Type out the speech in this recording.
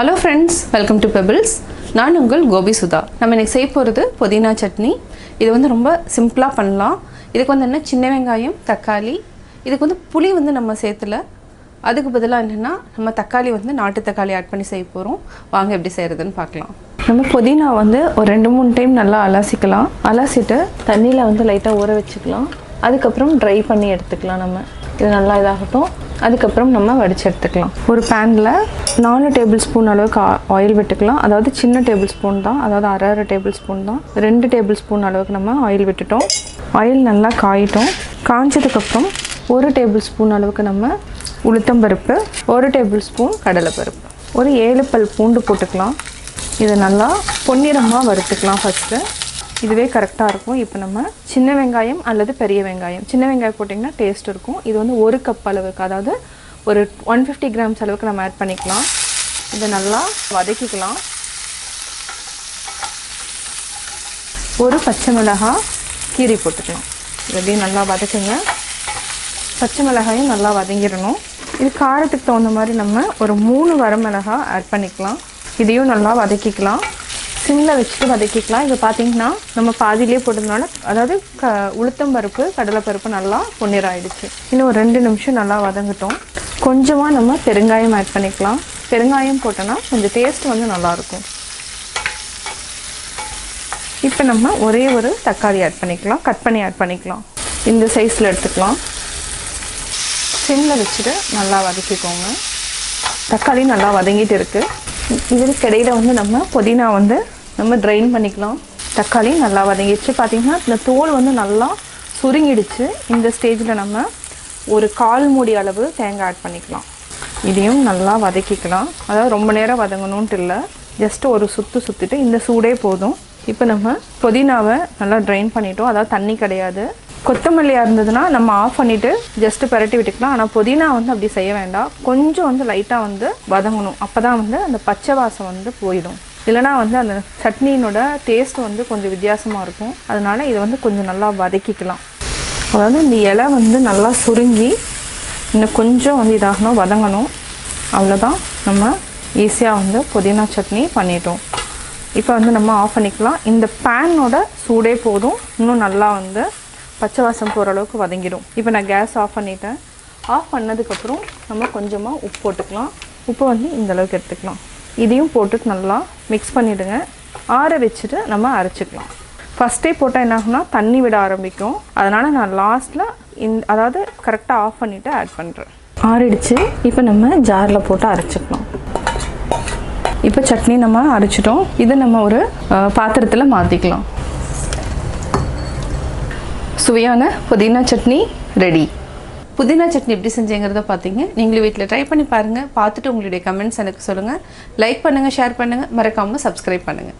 Hello friends, welcome to Pebbles. நான் உங்கள் கோபி சுதா. நம்ம இன்னைக்கு செய்ய போறது புதினா சட்னி. இது வந்து ரொம்ப சிம்பிளா பண்ணலாம். இதுக்கு வந்து என்ன சின்ன வெங்காயம், தக்காளி. இதுக்கு வந்து புளி வந்து நம்ம சேர்த்தல. அதுக்கு பதிலா என்னன்னா நம்ம தக்காளி வந்து நாட்டு தக்காளி ஆட் பண்ணி செய்ய போறோம். வாங்க எப்படி செய்யறதுன்னு பார்க்கலாம். நம்ம புதினா வந்து ஒரு 2-3 டைம் நல்லா அலசிக்கலாம். அலசிட்டு தண்ணில வந்து லைட்டா ஊற வெச்சுக்கலாம். அதுக்கு அப்புறம் ட்ரை பண்ணி எடுத்துக்கலாம் நம்ம. இது நல்லா இதாகட்டும். அதுக்கப்புறம் நம்ம வடிச்சு எடுத்துக்கலாம். ஒரு பேன்ல 4 டேபிள் ஸ்பூன் அளவுக்கு ஆயில் விட்டுக்கலாம். அதாவது சின்ன டேபிள் ஸ்பூன் தான், அதாவது அரை டேபிள் ஸ்பூன் தான். 2 டேபிள் ஸ்பூன் அளவுக்கு நம்ம ஆயில் விட்டுட்டோம். ஆயில் நல்லா காயிட்டோம். காஞ்சதுக்கப்புறம் 1 டேபிள் ஸ்பூன் அளவுக்கு நம்ம உளுத்தம்பருப்பு, 1 டேபிள் ஸ்பூன் கடலைப்பருப்பு, ஒரு 7 பல் பூண்டு போட்டுக்கலாம். இதை நல்லா பொன்னிறமாக வறுத்துக்கலாம் ஃபஸ்ட்டு. இதுவே கரெக்டாக இருக்கும். இப்போ நம்ம சின்ன வெங்காயம் அல்லது பெரிய வெங்காயம், சின்ன வெங்காயம் போட்டிங்கன்னா டேஸ்ட் இருக்கும். இது வந்து 1 கப் அளவுக்கு, அதாவது ஒரு 150 கிராம்ஸ் அளவுக்கு நம்ம ஆட் பண்ணிக்கலாம். இதை நல்லா வதக்கிக்கலாம். ஒரு பச்சை மிளகாய் கீரி போட்டுக்கலாம். இது நல்லா வதக்குங்க. பச்சை மிளகாயும் நல்லா வதங்கிடணும். இது காரத்துக்கு தகுந்த மாதிரி நம்ம ஒரு 3 வரமிளகாய் ஆட் பண்ணிக்கலாம். இதையும் நல்லா வதக்கிக்கலாம். சிம்மில் வச்சுட்டு வதக்கிக்கலாம். இது பார்த்திங்கன்னா நம்ம பாதியிலே போட்டதுனால, அதாவது உளுத்தம்பருப்பு கடலைப்பருப்பு நல்லா பொன்னிறாயிடுச்சு. இன்னும் ஒரு 2 நிமிஷம் நல்லா வதங்கட்டும். கொஞ்சமாக நம்ம பெருங்காயம் ஆட் பண்ணிக்கலாம். பெருங்காயம் போட்டோன்னா கொஞ்சம் டேஸ்ட் வந்து நல்லாயிருக்கும். இப்போ நம்ம ஒரே ஒரு தக்காளி ஆட் பண்ணிக்கலாம். கட் பண்ணி ஆட் பண்ணிக்கலாம். இந்த சைஸில் எடுத்துக்கலாம். சிம்மில் வச்சுட்டு நல்லா வதக்கிக்கோங்க. தக்காளி நல்லா வதங்கிட்டு இருக்குது. இதுக்கு இடையில வந்து நம்ம புதினா வந்து நம்ம ட்ரைன் பண்ணிக்கலாம். தக்காளி நல்லா வதங்கிடுச்சு. பார்த்திங்கன்னா இந்த தோல் வந்து நல்லா சுருங்கிடுச்சு. இந்த ஸ்டேஜில் நம்ம ஒரு 1/4 மூடி அளவு தேங்காய் ஆட் பண்ணிக்கலாம். இதையும் நல்லா வதக்கிக்கலாம். அதாவது ரொம்ப நேரம் வதங்கணுன்ட்டு இல்லை, ஜஸ்ட் ஒரு சுற்றிட்டு இந்த சூடே போதும். இப்போ நம்ம புதினாவை நல்லா ட்ரைன் பண்ணிட்டோம். அதாவது தண்ணி கிடையாது. கொத்தமல்லியாக இருந்ததுன்னா நம்ம ஆஃப் பண்ணிவிட்டு ஜஸ்ட்டு பரட்டி விட்டுக்கலாம். ஆனால் புதினா வந்து அப்படி செய்ய வேண்டாம். கொஞ்சம் வந்து லைட்டாக வந்து வதங்கணும். அப்போ தான் வந்து அந்த பச்சை வாசம் வந்து போயிடும். இல்லைனா வந்து அந்த சட்னியினோட டேஸ்ட் வந்து கொஞ்சம் வித்தியாசமாக இருக்கும். அதனால் இதை வந்து கொஞ்சம் நல்லா வதக்கிக்கலாம். அதாவது இந்த இலை வந்து நல்லா சுருங்கி இன்னும் கொஞ்சம் வந்து இதாகணும், வதங்கணும். அவ்வளோதான், நம்ம ஈஸியாக வந்து புதினா சட்னி பண்ணிட்டோம். இப்போ வந்து நம்ம ஆஃப் பண்ணிக்கலாம். இந்த பேனோட சூடே போதும். இன்னும் நல்லா வந்து பச்சை வாசம் போகிற அளவுக்கு வதங்கிடும். இப்போ நான் கேஸ் ஆஃப் பண்ணிட்டேன். ஆஃப் பண்ணதுக்கப்புறம் நம்ம கொஞ்சமாக உப்பு போட்டுக்கலாம். உப்பு வந்து இந்த அளவுக்கு எடுத்துக்கலாம். இதையும் போட்டுட்டு நல்லா மிக்ஸ் பண்ணிவிடுங்க. ஆற வச்சுட்டு நம்ம அரைச்சிக்கலாம். ஃபஸ்ட்டே போட்டால் என்ன ஆகும்னா தண்ணி விட ஆரம்பிக்கும். அதனால் நான் லாஸ்ட்டில் அதாவது கரெக்டாக ஆஃப் பண்ணிவிட்டு ஆட் பண்ணுறேன். ஆறிடுச்சு. இப்போ நம்ம ஜாரில் போட்டு அரைச்சிக்கலாம். இப்போ சட்னி நம்ம அரைச்சிட்டோம். இதை நம்ம ஒரு பாத்திரத்தில் மாற்றிக்கலாம். சுவையான புதினா சட்னி ரெடி. புதினா சட்னி எப்படி செஞ்சேங்கிறத பார்த்தீங்க. நீங்களும் வீட்டில் ட்ரை பண்ணி பாருங்கள். பார்த்துட்டு உங்களுடைய கமெண்ட்ஸ் எனக்கு சொல்லுங்கள். லைக் பண்ணுங்கள், ஷேர் பண்ணுங்கள், மறக்காமல் சப்ஸ்கிரைப் பண்ணுங்கள்.